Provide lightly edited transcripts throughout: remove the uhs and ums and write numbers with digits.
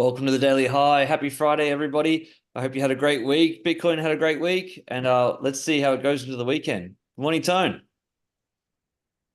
Welcome to the Daily High. Happy Friday, everybody. I hope you had a great week. Bitcoin had a great week, and let's see how it goes into the weekend. Good morning, Tone.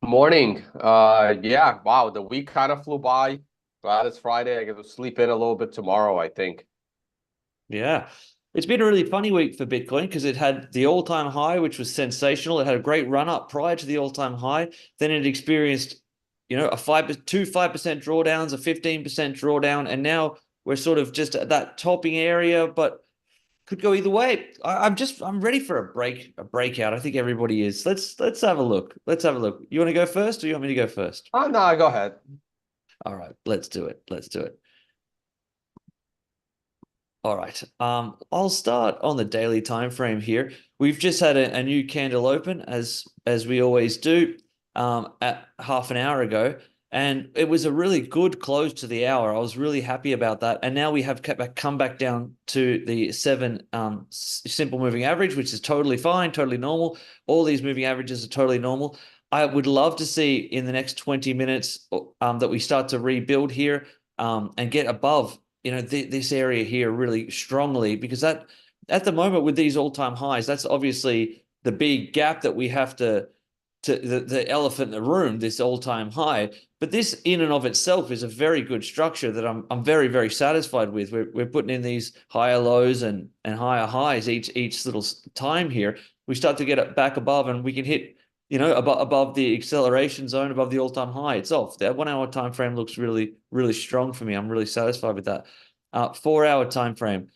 Morning. Yeah, wow, the week kind of flew by. Glad it's Friday. I get to sleep in a little bit tomorrow, I think. Yeah. It's been a really funny week for Bitcoin because it had the all-time high, which was sensational. It had a great run up prior to the all-time high. Then it experienced, a 5% drawdowns, a 15% drawdown, and now we're sort of just at that topping area, but could go either way. I'm ready for a breakout. I think everybody is. Let's have a look. Let's have a look. You want to go first, or you want me to go first? Oh, no, go ahead. All right, let's do it. Let's do it. All right. I'll start on the daily time frame here. We've just had a new candle open as we always do, at half an hour ago, and it was a really good close to the hour. I was really happy about that. And now we have come back down to the seven simple moving average, which is totally fine, totally normal. All these moving averages are totally normal. I would love to see in the next 20 minutes that we start to rebuild here and get above this area here really strongly, because that at the moment with these all-time highs, that's obviously the big gap that we have to the elephant in the room, this all-time high. But this in and of itself is a very good structure that I'm very, very satisfied with. We're putting in these higher lows and higher highs each little time here. We start to get it back above, and we can hit above the acceleration zone, above the all-time high. It's off. That 1 hour time frame looks really, really strong for me. I'm really satisfied with that. 4 hour time frame,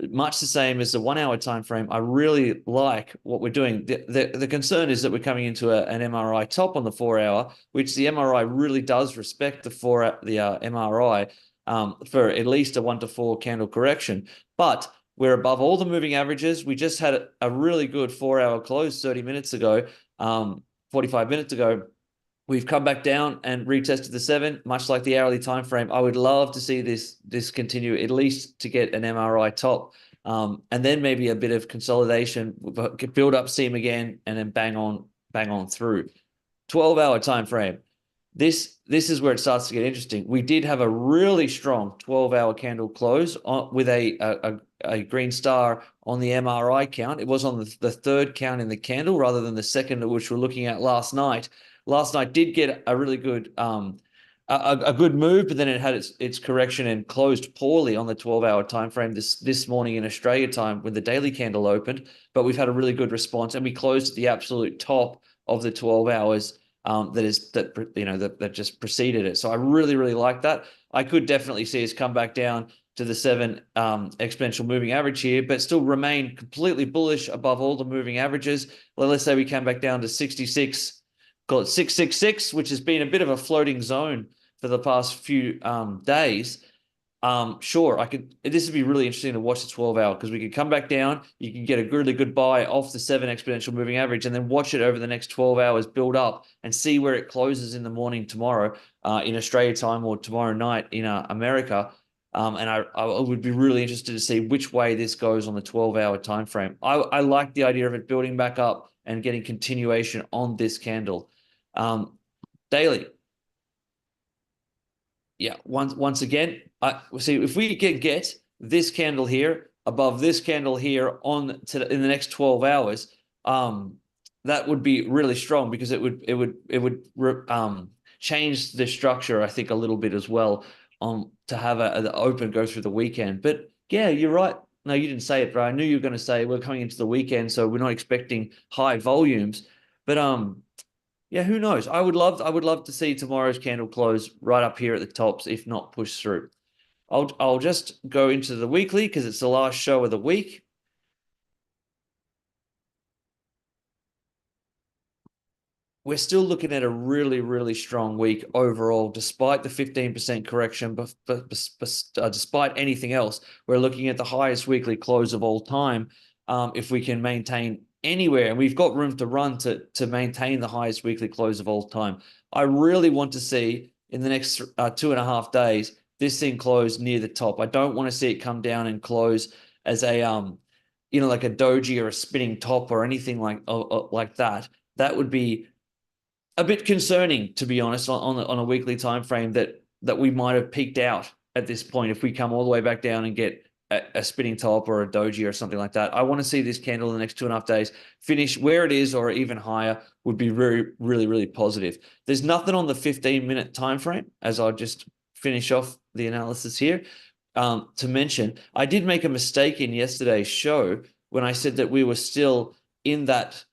much the same as the 1 hour time frame. I really like what we're doing. The concern is that we're coming into an MRI top on the 4 hour, which the MRI really does respect the MRI for at least a 1 to 4 candle correction. But we're above all the moving averages. We just had a really good 4 hour close 30 minutes ago. 45 minutes ago, we've come back down and retested the 7, much like the hourly time frame. I would love to see this continue, at least to get an MRI top, and then maybe a bit of consolidation, build up seam again, and then bang on through. 12 hour time frame. This is where it starts to get interesting. We did have a really strong 12 hour candle close with a green star on the MRI count. It was on the third count in the candle rather than the second, which we're looking at last night. Last night did get a really good a good move, but then it had its correction and closed poorly on the 12 hour time frame this morning in Australia time when the daily candle opened. But we've had a really good response, and we closed at the absolute top of the 12 hours that just preceded it. So I really, really like that. I could definitely see us come back down to the 7 exponential moving average here, but still remain completely bullish above all the moving averages. Well, let's say we come back down to 66, call it 666, which has been a bit of a floating zone for the past few days. Sure, this would be really interesting to watch the 12 hour, because we could come back down. You can get a really good buy off the 7 exponential moving average, and then watch it over the next 12 hours build up and see where it closes in the morning tomorrow in Australia time, or tomorrow night in America. And I would be really interested to see which way this goes on the 12 hour time frame. I like the idea of it building back up and getting continuation on this candle. Daily. Yeah, once again, I see if we can get this candle here above this candle here in the next 12 hours, that would be really strong, because it would change the structure, I think, a little bit as well, to have the open go through the weekend. But yeah, you're right. No, you didn't say it, but I knew you were going to say we're coming into the weekend, so we're not expecting high volumes. But yeah, who knows? I would love to see tomorrow's candle close right up here at the tops, if not push through. I'll just go into the weekly because it's the last show of the week. We're still looking at a really, really strong week overall, despite the 15% correction, but despite anything else, we're looking at the highest weekly close of all time. If we can maintain anywhere, and we've got room to run to maintain the highest weekly close of all time. I really want to see in the next 2.5 days this thing close near the top. I don't want to see it come down and close as a like a doji or a spinning top or anything like that. That would be a bit concerning, to be honest, on a weekly time frame, that we might have peaked out at this point if we come all the way back down and get a spinning top or a doji or something like that. I want to see this candle in the next 2.5 days finish where it is or even higher would be really, really, really positive. There's nothing on the 15-minute time frame, as I'll just finish off the analysis here, to mention. I did make a mistake in yesterday's show when I said that we were still in that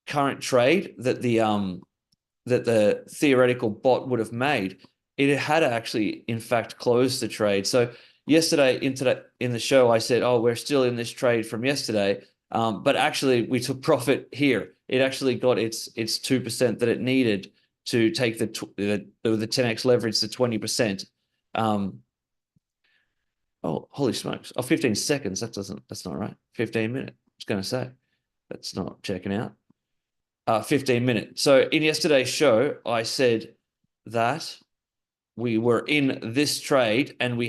current trade that the theoretical bot would have made. It had actually, in fact, closed the trade. So yesterday in the show, I said, "Oh, we're still in this trade from yesterday," but actually we took profit here. It actually got its 2% that it needed to take the 10x leverage to 20%. Oh, holy smokes! Oh, 15 seconds. That's not right. 15 minutes. I was going to say that's not checking out. 15 minutes. So in yesterday's show, I said that we were in this trade and we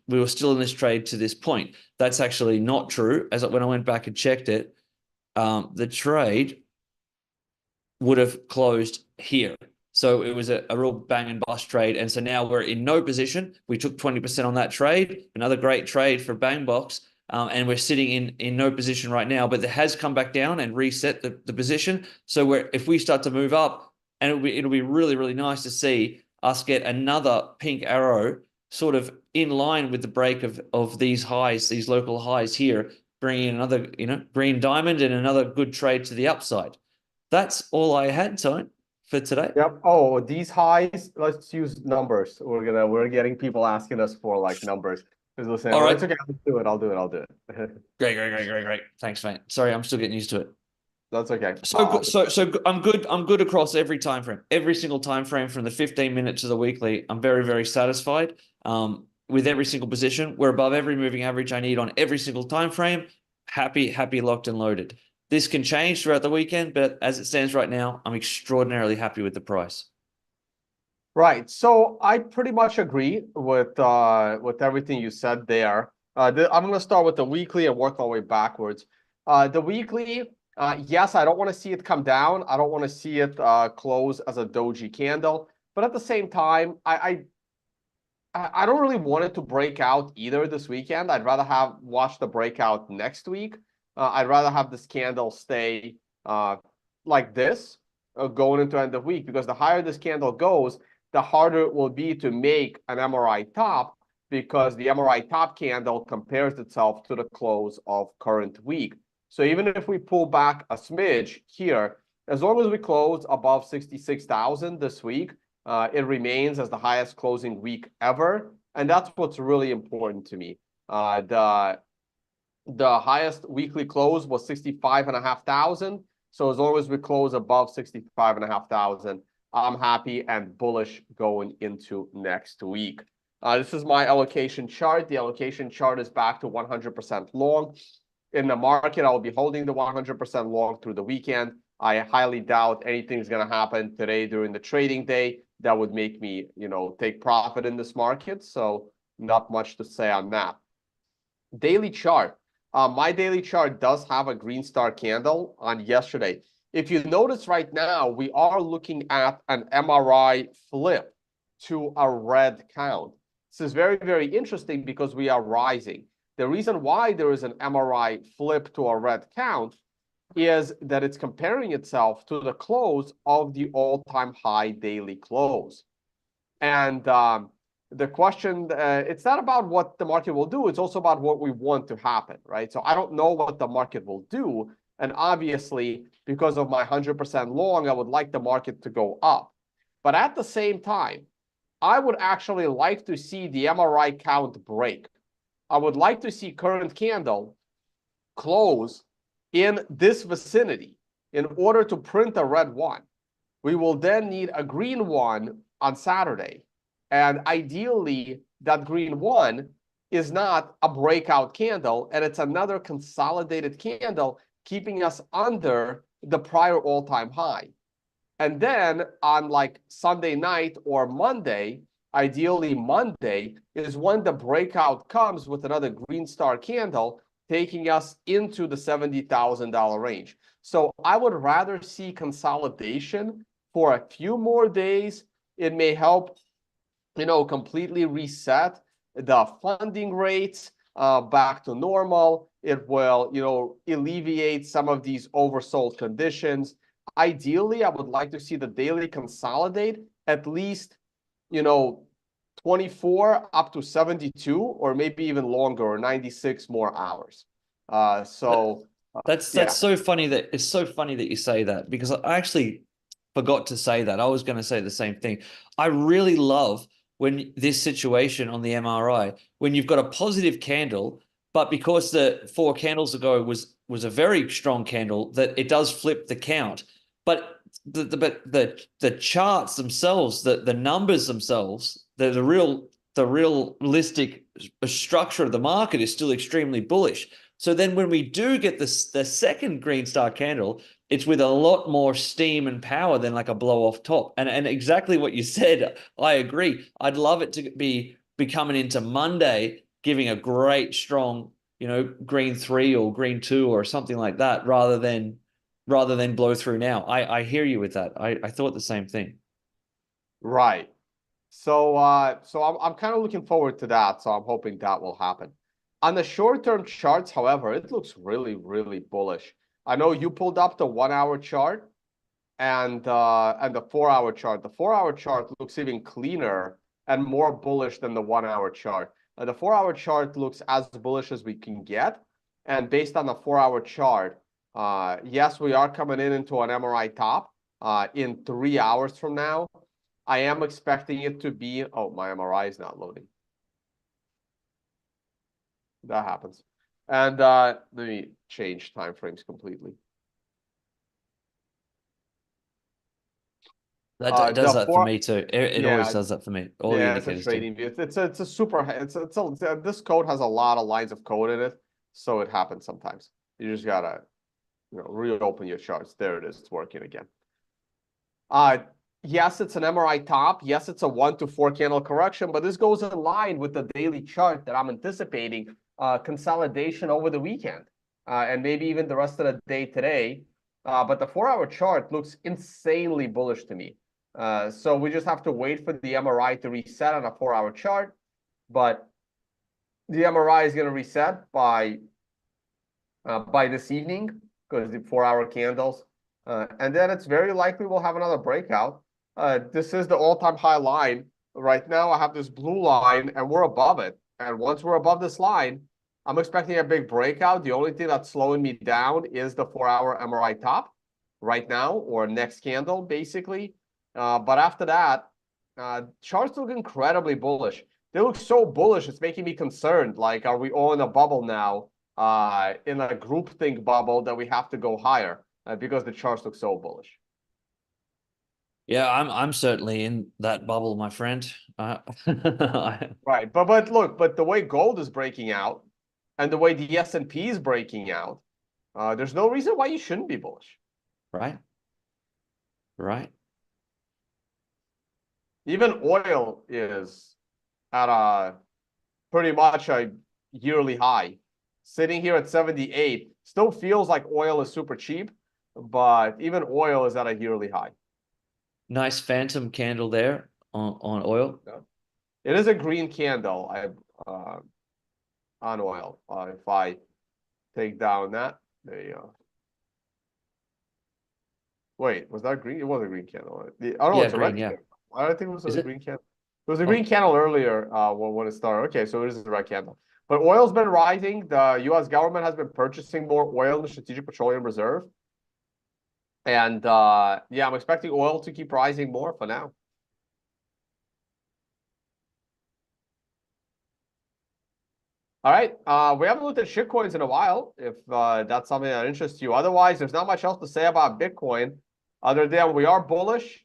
were still in this trade to this point. That's actually not true. When I went back and checked it, the trade would have closed here. So it was a real bang and bust trade. And so now we're in no position. We took 20% on that trade, another great trade for Bangbox. And we're sitting in no position right now, but it has come back down and reset the position. So if we start to move up, and it'll be really, really nice to see us get another pink arrow sort of in line with the break of these highs, these local highs here, bringing in another, green diamond and another good trade to the upside. That's all I had, Tone, for today. Yep. Oh, these highs, let's use numbers. We're getting people asking us for like numbers. Because listen, All right. it's okay, I'll do it. Great. Thanks, mate. Sorry, I'm still getting used to it. That's okay. So I'm good. I'm good across every time frame, every single time frame from the 15 minute to the weekly. I'm very, very satisfied with every single position. We're above every moving average I need on every single time frame. Happy, locked and loaded. This can change throughout the weekend, but as it stands right now, I'm extraordinarily happy with the price. Right. So I pretty much agree with everything you said there. I'm going to start with the weekly and work my way backwards. The weekly, yes, I don't want to see it come down. I don't want to see it close as a doji candle. But at the same time, I don't really want it to break out either this weekend. I'd rather watch the breakout next week. I'd rather have this candle stay like this going into end of week, because the higher this candle goes, the harder it will be to make an MRI top, because the MRI top candle compares itself to the close of current week. So even if we pull back a smidge here, as long as we close above 66,000 this week, it remains as the highest closing week ever. And that's what's really important to me. The highest weekly close was 65,500. So as long as we close above 65,500, I'm happy and bullish going into next week. This is my allocation chart. The allocation chart is back to 100% long. In the market, I'll be holding the 100% long through the weekend. I highly doubt anything's going to happen today during the trading day that would make me, take profit in this market. So not much to say on that. Daily chart. My daily chart does have a green star candle on yesterday. If you notice right now, we are looking at an MRI flip to a red count. This is very, very interesting because we are rising. The reason why there is an MRI flip to a red count is that it's comparing itself to the close of the all-time high daily close. And the question, it's not about what the market will do, it's also about what we want to happen, right? So I don't know what the market will do. And obviously, because of my 100% long, I would like the market to go up. But at the same time, I would actually like to see the MRI count break. I would like to see current candle close in this vicinity in order to print a red one. We will then need a green one on Saturday. And ideally, that green one is not a breakout candle, and it's another consolidated candle keeping us under the prior all-time high. And then on like Sunday night or Monday, ideally Monday, is when the breakout comes with another green star candle, taking us into the $70,000 range. So I would rather see consolidation for a few more days. It may help, completely reset the funding rates back to normal. It will, alleviate some of these oversold conditions. Ideally, I would like to see the daily consolidate at least, 24 up to 72, or maybe even longer, or 96 more hours. So That's yeah. so funny that it's so funny that you say that because I actually forgot to say that. I was going to say the same thing. I really love when this situation on the MRI, when you've got a positive candle, but because the 4 candles ago was a very strong candle, that it does flip the count. But the charts themselves, the numbers themselves, the realistic structure of the market is still extremely bullish. So then when we do get the second green star candle, it's with a lot more steam and power than like a blow off top. And exactly what you said, I agree. I'd love it to be coming into Monday, giving a great strong, green 3 or green 2 or something like that, rather than blow through now. I hear you with that. I thought the same thing. Right. So I'm kind of looking forward to that. So I'm hoping that will happen. On the short-term charts, however, it looks really, really bullish. I know you pulled up the 1 hour chart and the 4 hour chart. The 4 hour chart looks even cleaner and more bullish than the 1 hour chart. The 4 hour chart looks as bullish as we can get. And based on the 4 hour chart, yes, we are coming into an MRI top in 3 hours from now. I am expecting it to be, oh, my MRI is not loading. That happens. And let me change timeframes completely. That does The that for four, me too. It always yeah, does that for me. All the yeah, it's a indicators do. trading view. It's a super, this code has a lot of lines of code in it, so it happens sometimes. You just gotta, reopen your charts. There it is. It's working again. Uh, yes, it's an MRI top. Yes, it's a 1 to 4 candle correction, but this goes in line with the daily chart that I'm anticipating consolidation over the weekend and maybe even the rest of the day today. But the 4 hour chart looks insanely bullish to me. So we just have to wait for the MRI to reset on a 4 hour chart. But the MRI is going to reset by this evening because the 4 hour candles. And then it's very likely we'll have another breakout. This is the all-time high line. Right now, I have this blue line, and we're above it. And once we're above this line, I'm expecting a big breakout. The only thing that's slowing me down is the 4 hour MRI top right now, or next candle, basically. But after that, charts look incredibly bullish. They look so bullish, it's making me concerned. Like, are we all in a bubble now, in a groupthink bubble that we have to go higher because the charts look so bullish? Yeah, I'm certainly in that bubble, my friend. Right, but look, but the way gold is breaking out, and the way the S&P is breaking out, there's no reason why you shouldn't be bullish. Right, right. Even oil is at a pretty much a yearly high. Sitting here at 78, still feels like oil is super cheap, but even oil is at a yearly high. Nice phantom candle there on oil. Yeah. It is a green candle on oil. If I take down that, there you go. Wait, was that green? It was a green candle. I don't know, Yeah, it's a red green. Yeah. candle. I don't think it was Is a it? green candle. It was a green Oh, candle earlier when it started. Okay, so it is a red candle. But oil's been rising. The U.S. government has been purchasing more oil in the Strategic Petroleum Reserve. And yeah, I'm expecting oil to keep rising more for now. All right. We haven't looked at shitcoins in a while, if that's something that interests you. Otherwise, there's not much else to say about Bitcoin other than we are bullish.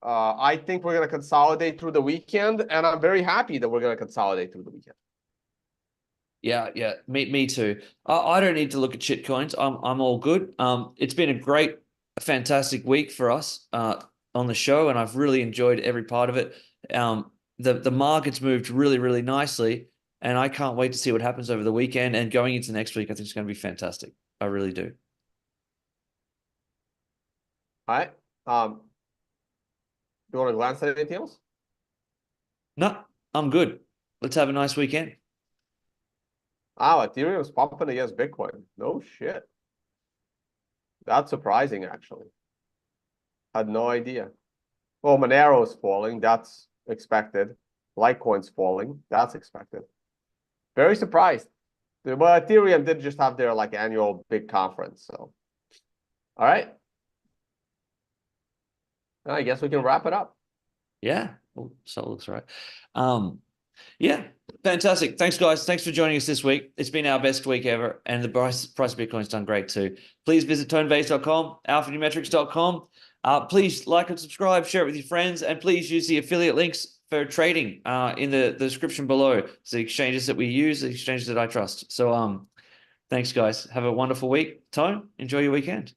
I think we're going to consolidate through the weekend, and I'm very happy that we're going to consolidate through the weekend. yeah, yeah. Me too. I don't need to look at shit coins. I'm all good. It's been a great, fantastic week for us on the show, and I've really enjoyed every part of it. The market's moved really, really nicely, and I can't wait to see what happens over the weekend and going into next week. I think it's going to be fantastic. I really do. All right. You want to glance at anything else? No, I'm good. let's have a nice weekend. Wow, Ethereum is pumping against Bitcoin. No shit. That's surprising, actually. Had no idea. Well, Monero is falling. That's expected. Litecoin's falling. That's expected. Very surprised. Well, Ethereum did just have their like annual big conference. So, all right. I guess we can wrap it up. Yeah. Oh, so it looks right. Yeah, fantastic. Thanks, guys. Thanks for joining us this week. It's been our best week ever, and the price of Bitcoin's done great too. Please visit tonebase.com, alphanumetrics.com. Please like and subscribe, share it with your friends, and please use the affiliate links for trading in the description below. It's the exchanges that we use, the exchanges that I trust. So thanks, guys. Have a wonderful week. Tone, enjoy your weekend.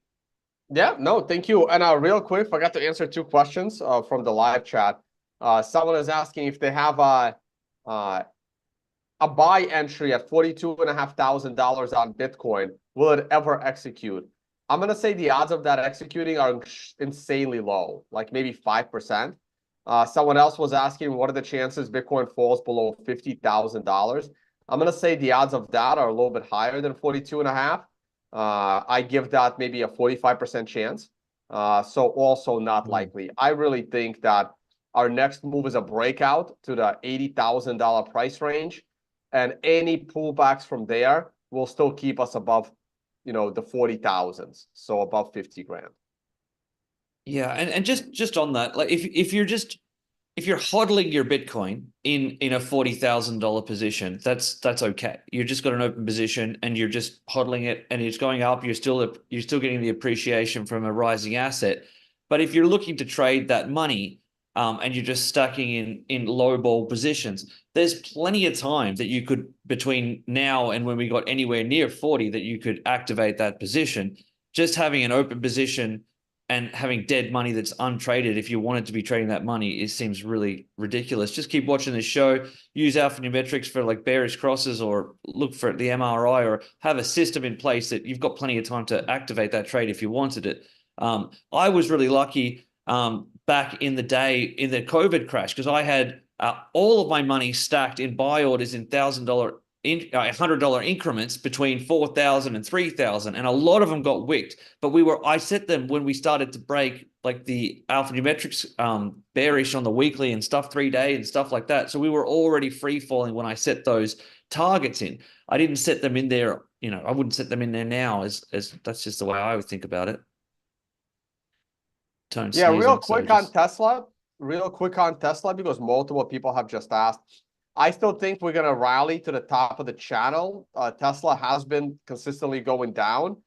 Yeah, no, thank you. And real quick, forgot to answer two questions from the live chat. Someone is asking if they have uh, a buy entry at $42,500 on Bitcoin, will it ever execute? I'm going to say the odds of that executing are insanely low, like maybe 5%. Someone else was asking, what are the chances Bitcoin falls below $50,000? I'm going to say the odds of that are a little bit higher than 42 and a half. I give that maybe a 45% chance. So also not likely. I really think that our next move is a breakout to the $80,000 price range. And any pullbacks from there will still keep us above, the 40,000s. So above 50 grand. Yeah, and just on that, like if you're hodling your Bitcoin in a $40,000 position, that's okay. You just got an open position and you're just hodling it and it's going up. You're still getting the appreciation from a rising asset. But if you're looking to trade that money, and you're just stacking in low ball positions, there's plenty of time that you could between now and when we got anywhere near 40 that you could activate that position. Just having an open position and having dead money that's untraded, if you wanted to be trading that money, it seems really ridiculous. Just keep watching this show, use alphanumerics for like bearish crosses or look for the MRI or have a system in place that you've got plenty of time to activate that trade if you wanted it. I was really lucky back in the day in the COVID crash because I had all of my money stacked in buy orders in $1,000 $100 increments between 4,000 and 3,000, and a lot of them got wicked. But I set them when we started to break like the alphanumerics bearish on the weekly and stuff 3-day and stuff like that. So we were already free falling when I set those targets in. I didn't set them in there. I wouldn't set them in there now as that's just the way I would think about it. Tone Yeah, real sneezing. So quick on just Tesla. Real quick on Tesla, because multiple people have just asked. I still think we're going to rally to the top of the channel. Tesla has been consistently going down,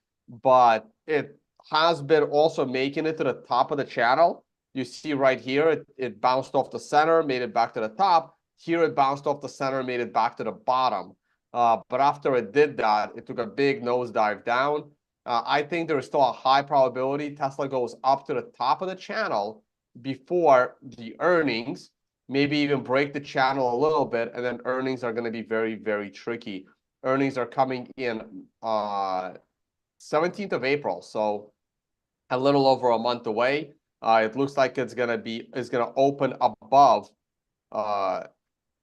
but it has been also making it to the top of the channel. You see right here, it bounced off the center, made it back to the top. Here it bounced off the center, made it back to the bottom. But after it did that, it took a big nosedive down. I think there is still a high probability Tesla goes up to the top of the channel before the earnings, maybe even break the channel a little bit, and then earnings are going to be very, very tricky. Earnings are coming in 17th of April, so a little over a month away. It looks like it's going to open above.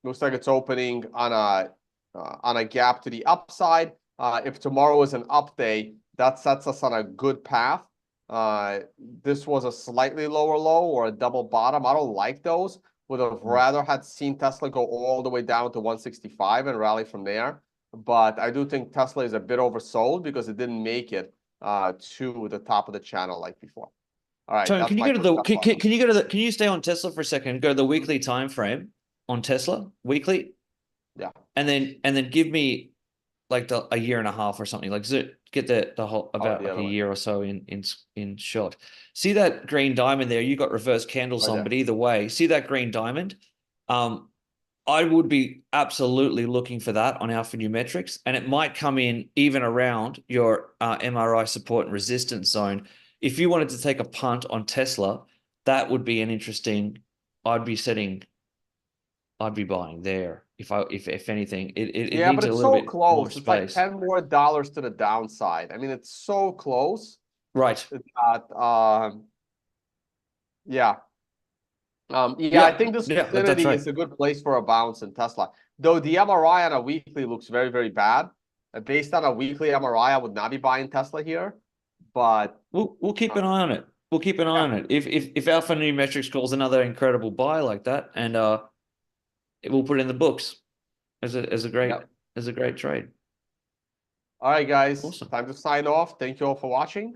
Looks like it's opening on a gap to the upside. If tomorrow is an up day, that sets us on a good path. This was a slightly lower low or a double bottom. I don't like those. Would have rather had seen Tesla go all the way down to 165 and rally from there. But I do think Tesla is a bit oversold because it didn't make it to the top of the channel like before. All right, Tone, that's can you my go to quick the Tesla. can you stay on Tesla for a second? Go to the weekly time frame on Tesla weekly, Yeah. and then give me like a year and a half or something. Like get the whole Oh, about the like a other way. year or so in shot. See that green diamond there? You got reverse candles Right on, there. but either way, see that green diamond? I would be absolutely looking for that on alphanumerics, and it might come in even around your MRI support and resistance zone. If you wanted to take a punt on Tesla, that would be an interesting. I'd be setting. I'd be buying there if anything. It Yeah, but needs a it's little so bit more close. It's like space. $10 more to the downside. I mean, it's so close Right. that yeah. Yeah, I Yeah, think this yeah, that's vicinity right. is a good place for a bounce in Tesla. Though the MRI on a weekly looks very, very bad. Based on a weekly MRI, I would not be buying Tesla here. But We'll keep uh, an eye on it. We'll keep an eye yeah, on it. If Alpha Metrics calls another incredible buy like that, and we'll put it in the books as a yeah. great trade. All right, guys, Awesome. time to sign off. Thank you all for watching.